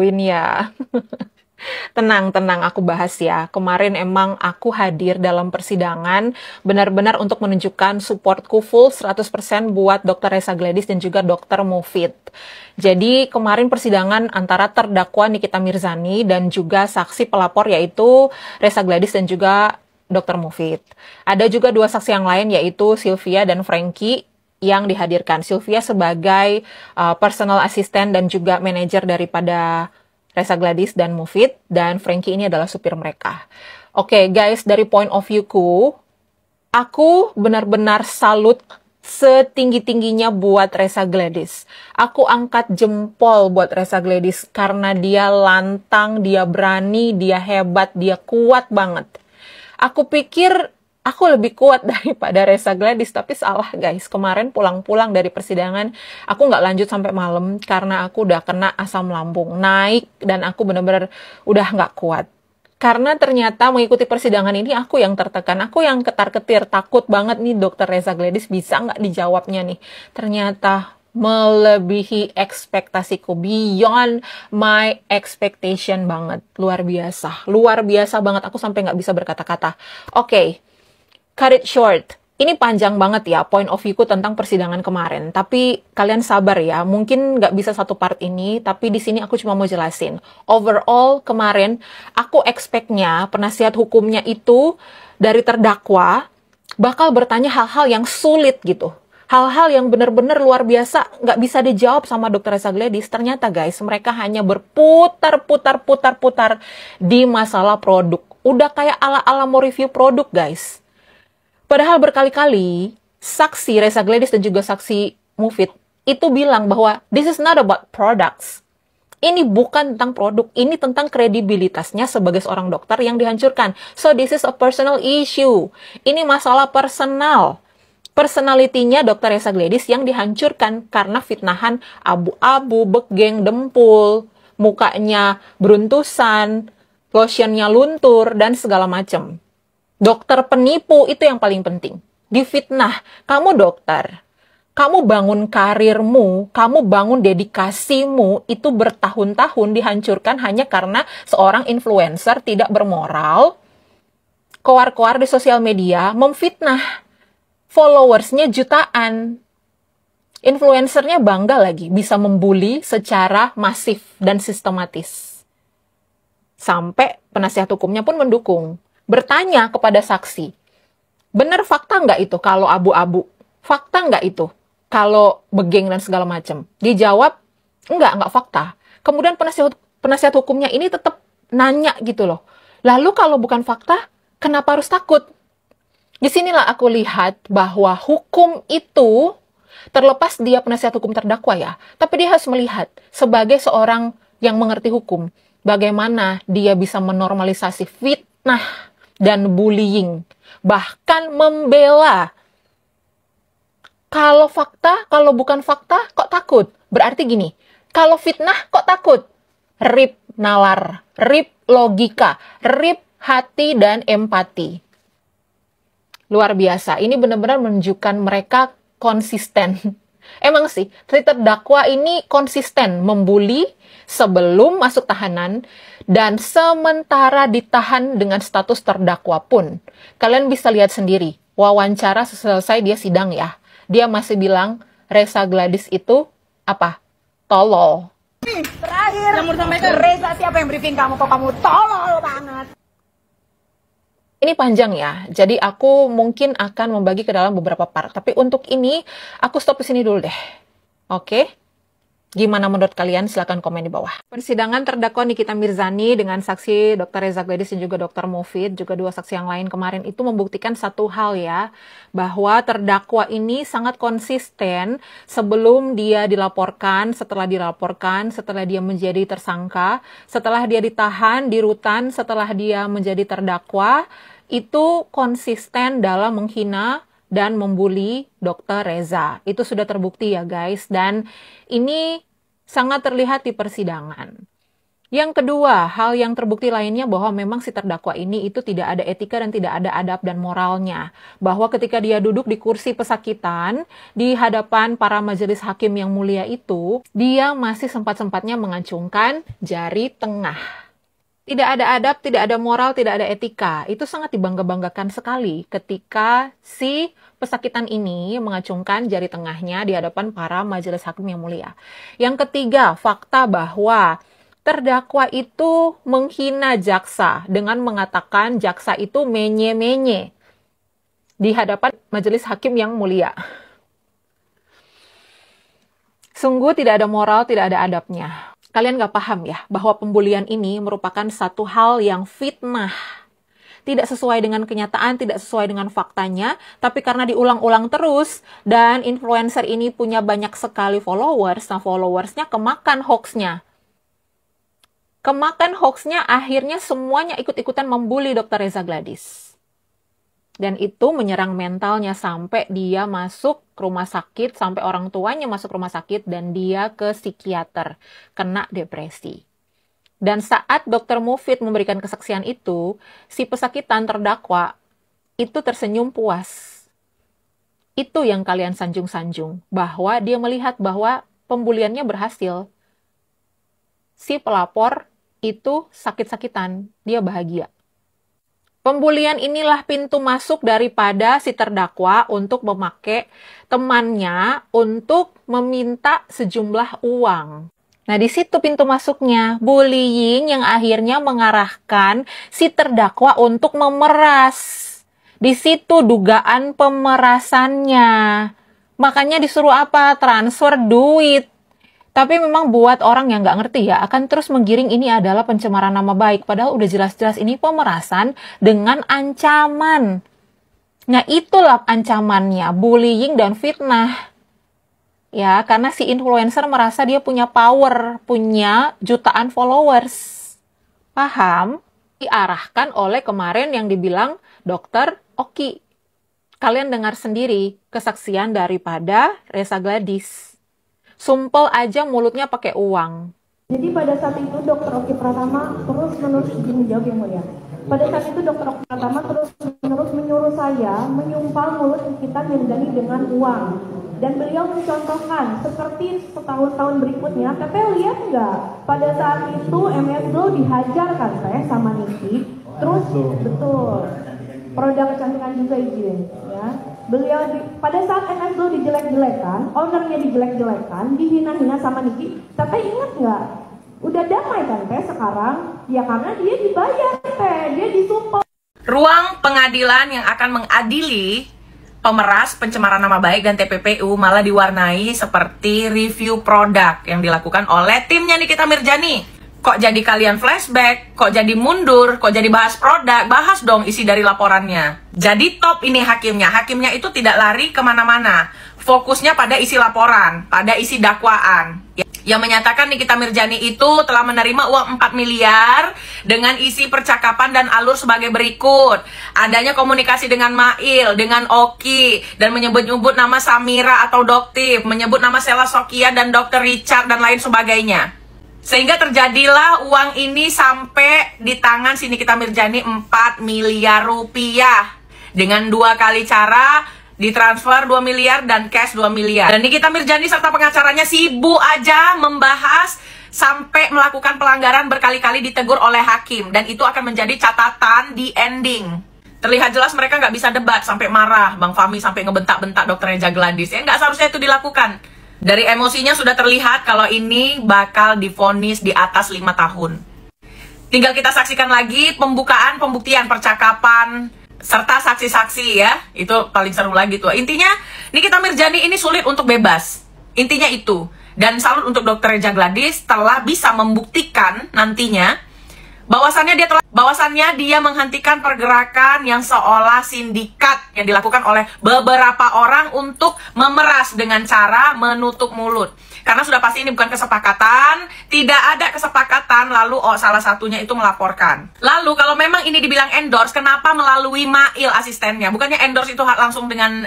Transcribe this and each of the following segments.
nungguin ya. Tenang, aku bahas ya. Kemarin emang aku hadir dalam persidangan benar-benar untuk menunjukkan supportku full 100% buat Dr. Reza Gladys dan juga Dr. Mufid. Jadi kemarin persidangan antara terdakwa Nikita Mirzani dan juga saksi pelapor yaitu Reza Gladys dan juga Dr. Mufid. Ada juga dua saksi yang lain yaitu Sylvia dan Frankie yang dihadirkan. Sylvia sebagai personal assistant dan juga manajer daripada Reza Gladys dan Mufid, dan Frankie ini adalah supir mereka. Oke, guys, dari point of view-ku, aku benar-benar salut setinggi-tingginya buat Reza Gladys. Aku angkat jempol buat Reza Gladys karena dia lantang, dia berani, dia hebat, dia kuat banget. Aku pikir aku lebih kuat daripada Reza Gladys, tapi salah guys. Kemarin pulang-pulang dari persidangan, aku nggak lanjut sampai malam karena aku udah kena asam lambung naik dan aku bener-bener udah nggak kuat. Karena ternyata mengikuti persidangan ini aku yang tertekan, aku yang ketar-ketir, takut banget nih Dr. Reza Gladys bisa nggak dijawabnya nih. Ternyata melebihi ekspektasiku, beyond my expectation banget. Luar biasa banget, aku sampai nggak bisa berkata-kata. Oke. Cut it short. Ini panjang banget ya point of view-ku tentang persidangan kemarin. Tapi kalian sabar ya, mungkin nggak bisa satu part ini, tapi di sini aku cuma mau jelasin. Overall kemarin aku expect-nya penasihat hukumnya itu dari terdakwa bakal bertanya hal-hal yang sulit gitu. Hal-hal yang benar-benar luar biasa nggak bisa dijawab sama Dr. Reza Gladys. Ternyata guys, mereka hanya berputar-putar di masalah produk. Udah kayak ala-ala mau review produk guys. Padahal berkali-kali saksi Reza Gladys dan juga saksi Mufid itu bilang bahwa this is not about products. Ini bukan tentang produk, ini tentang kredibilitasnya sebagai seorang dokter yang dihancurkan. So this is a personal issue. Ini masalah personal. Personalitinya Dr. Reza Gladys yang dihancurkan karena fitnahan abu-abu, begeng, dempul, mukanya beruntusan, lotionnya luntur, dan segala macam. Dokter penipu itu yang paling penting. Difitnah. Kamu dokter, kamu bangun karirmu, kamu bangun dedikasimu, itu bertahun-tahun dihancurkan hanya karena seorang influencer tidak bermoral, koar-koar di sosial media, memfitnah. Followersnya jutaan. Influencernya bangga lagi, bisa membuli secara masif dan sistematis. Sampai penasihat hukumnya pun mendukung. Bertanya kepada saksi, benar fakta nggak itu kalau abu-abu? Fakta nggak itu kalau begeng dan segala macam? Dijawab, nggak fakta. Kemudian penasihat hukumnya ini tetap nanya gitu loh. Lalu kalau bukan fakta, kenapa harus takut? Disinilah aku lihat bahwa hukum itu, terlepas dia penasihat hukum terdakwa ya, tapi dia harus melihat sebagai seorang yang mengerti hukum, bagaimana dia bisa menormalisasi fitnah dan bullying, bahkan membela. Kalau fakta, kalau bukan fakta, kok takut? Berarti gini, kalau fitnah kok takut? Rip nalar, rip logika, rip hati dan empati. Luar biasa, ini benar-benar menunjukkan mereka konsisten. Emang sih, terdakwa ini konsisten membuli sebelum masuk tahanan dan sementara ditahan dengan status terdakwa pun. Kalian bisa lihat sendiri, wawancara selesai dia sidang ya. Dia masih bilang Reza Gladys itu apa? Tolol. Terakhir, yang mau sampaikan Reza, siapa yang briefing kamu kok kamu tolol banget? Ini panjang ya, jadi aku mungkin akan membagi ke dalam beberapa part. Tapi untuk ini, aku stop di sini dulu deh. Oke? Gimana menurut kalian? Silahkan komen di bawah. Persidangan terdakwa Nikita Mirzani dengan saksi Dr. Reza Gladys dan juga Dr. Mufid, juga dua saksi yang lain kemarin, itu membuktikan satu hal ya, bahwa terdakwa ini sangat konsisten sebelum dia dilaporkan, setelah dia menjadi tersangka, setelah dia ditahan di rutan, setelah dia menjadi terdakwa, itu konsisten dalam menghina dan membuli Dr. Reza. Itu sudah terbukti ya guys, dan ini sangat terlihat di persidangan. Yang kedua, hal yang terbukti lainnya bahwa memang si terdakwa ini itu tidak ada etika dan tidak ada adab dan moralnya. Bahwa ketika dia duduk di kursi pesakitan, di hadapan para majelis hakim yang mulia itu, dia masih sempat-sempatnya mengacungkan jari tengah. Tidak ada adab, tidak ada moral, tidak ada etika. Itu sangat dibangga-banggakan sekali ketika si pesakitan ini mengacungkan jari tengahnya di hadapan para majelis hakim yang mulia. Yang ketiga, fakta bahwa terdakwa itu menghina jaksa dengan mengatakan jaksa itu menye-menye di hadapan majelis hakim yang mulia. Sungguh tidak ada moral, tidak ada adabnya. Kalian gak paham ya, bahwa pembulian ini merupakan satu hal yang fitnah. Tidak sesuai dengan kenyataan, tidak sesuai dengan faktanya, tapi karena diulang-ulang terus, dan influencer ini punya banyak sekali followers, nah followersnya kemakan hoaxnya. Kemakan hoaxnya, akhirnya semuanya ikut-ikutan membuli Dr. Reza Gladys. Dan itu menyerang mentalnya sampai dia masuk ke rumah sakit, sampai orang tuanya masuk rumah sakit, dan dia ke psikiater, kena depresi. Dan saat Dr. Mufid memberikan kesaksian itu, si pesakitan terdakwa itu tersenyum puas. Itu yang kalian sanjung-sanjung, bahwa dia melihat bahwa pembuliannya berhasil. Si pelapor itu sakit-sakitan, dia bahagia. Pembulian inilah pintu masuk daripada si terdakwa untuk memakai temannya untuk meminta sejumlah uang. Nah, di situ pintu masuknya, bullying yang akhirnya mengarahkan si terdakwa untuk memeras. Di situ dugaan pemerasannya. Makanya disuruh apa? Transfer duit. Tapi memang buat orang yang nggak ngerti ya, akan terus menggiring ini adalah pencemaran nama baik. Padahal udah jelas-jelas ini pemerasan dengan ancaman. Nah, itulah ancamannya, bullying dan fitnah. Ya, karena si influencer merasa dia punya power, punya jutaan followers. Paham? Diarahkan oleh kemarin yang dibilang Dr. Oki. Kalian dengar sendiri kesaksian daripada Reza Gladys. Sumpel aja mulutnya pakai uang. Jadi pada saat itu Dr. Oki Pratama terus-menerus izin menjawab yang mulia. Pada saat itu Dr. Oki Pratama terus-menerus menyuruh saya menyumpal mulut Nikita Mirzani dengan uang. Dan beliau mencontohkan seperti setahun-tahun berikutnya. Teteh lihat nggak? Pada saat itu MS Glow dihajar kan teh sama Niki. Terus betul. Produk kecantikan juga izin ya. Beliau pada saat MS Glow dijelek-jelekan, ownernya dijelek-jelekan, dihina-hina sama Niki. Teteh ingat nggak? Udah damai kan teh sekarang? Ya karena dia dibayar teh, dia disumpel. Ruang pengadilan yang akan mengadili pemeras, pencemaran nama baik, dan TPPU malah diwarnai seperti review produk yang dilakukan oleh timnya Nikita Mirzani. Kok jadi kalian flashback? Kok jadi mundur? Kok jadi bahas produk? Bahas dong isi dari laporannya. Jadi top ini hakimnya. Hakimnya itu tidak lari kemana-mana. Fokusnya pada isi laporan, pada isi dakwaan. Yang menyatakan Nikita Mirzani itu telah menerima uang 4 miliar dengan isi percakapan dan alur sebagai berikut. Adanya komunikasi dengan Mail, dengan Oki, dan menyebut-nyebut nama Samira atau Doktif, menyebut nama Sela Sokia dan Dr. Richard dan lain sebagainya. Sehingga terjadilah uang ini sampai di tangan si Nikita Mirzani 4 miliar rupiah. Dengan 2 kali cara, ditransfer 2 miliar dan cash 2 miliar. Dan Nikita Mirzani serta pengacaranya sibuk aja membahas sampai melakukan pelanggaran berkali-kali ditegur oleh hakim. Dan itu akan menjadi catatan di ending. Terlihat jelas mereka nggak bisa debat sampai marah. Bang Fahmi sampai ngebentak-bentak Dr. Reza Gladys. Ya nggak seharusnya itu dilakukan. Dari emosinya sudah terlihat kalau ini bakal divonis di atas 5 tahun. Tinggal kita saksikan lagi pembukaan, pembuktian, percakapan, serta saksi-saksi ya. Itu paling seru lagi tuh. Intinya Nikita Mirzani ini sulit untuk bebas. Intinya itu. Dan salut untuk Dr. Reza Gladys telah bisa membuktikan nantinya bahwasannya dia menghentikan pergerakan yang seolah sindikat yang dilakukan oleh beberapa orang untuk memeras dengan cara menutup mulut. Karena sudah pasti ini bukan kesepakatan, tidak ada kesepakatan, lalu salah satunya itu melaporkan. Lalu kalau memang ini dibilang endorse, kenapa melalui Mail asistennya? Bukannya endorse itu langsung dengan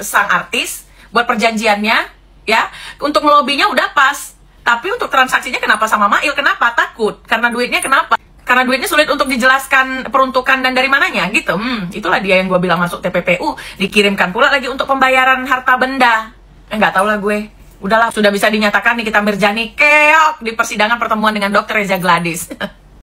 sang artis buat perjanjiannya, ya? Untuk melobinya udah pas. Tapi untuk transaksinya kenapa sama Mail? Kenapa? Takut. Karena duitnya kenapa? Karena duitnya sulit untuk dijelaskan peruntukan dan dari mananya gitu. Itulah dia yang gue bilang masuk TPPU. Dikirimkan pula lagi untuk pembayaran harta benda. Nggak tahu lah gue. Udahlah, sudah bisa dinyatakan Nikita Mirzani keok di persidangan pertemuan dengan Dr. Reza Gladys.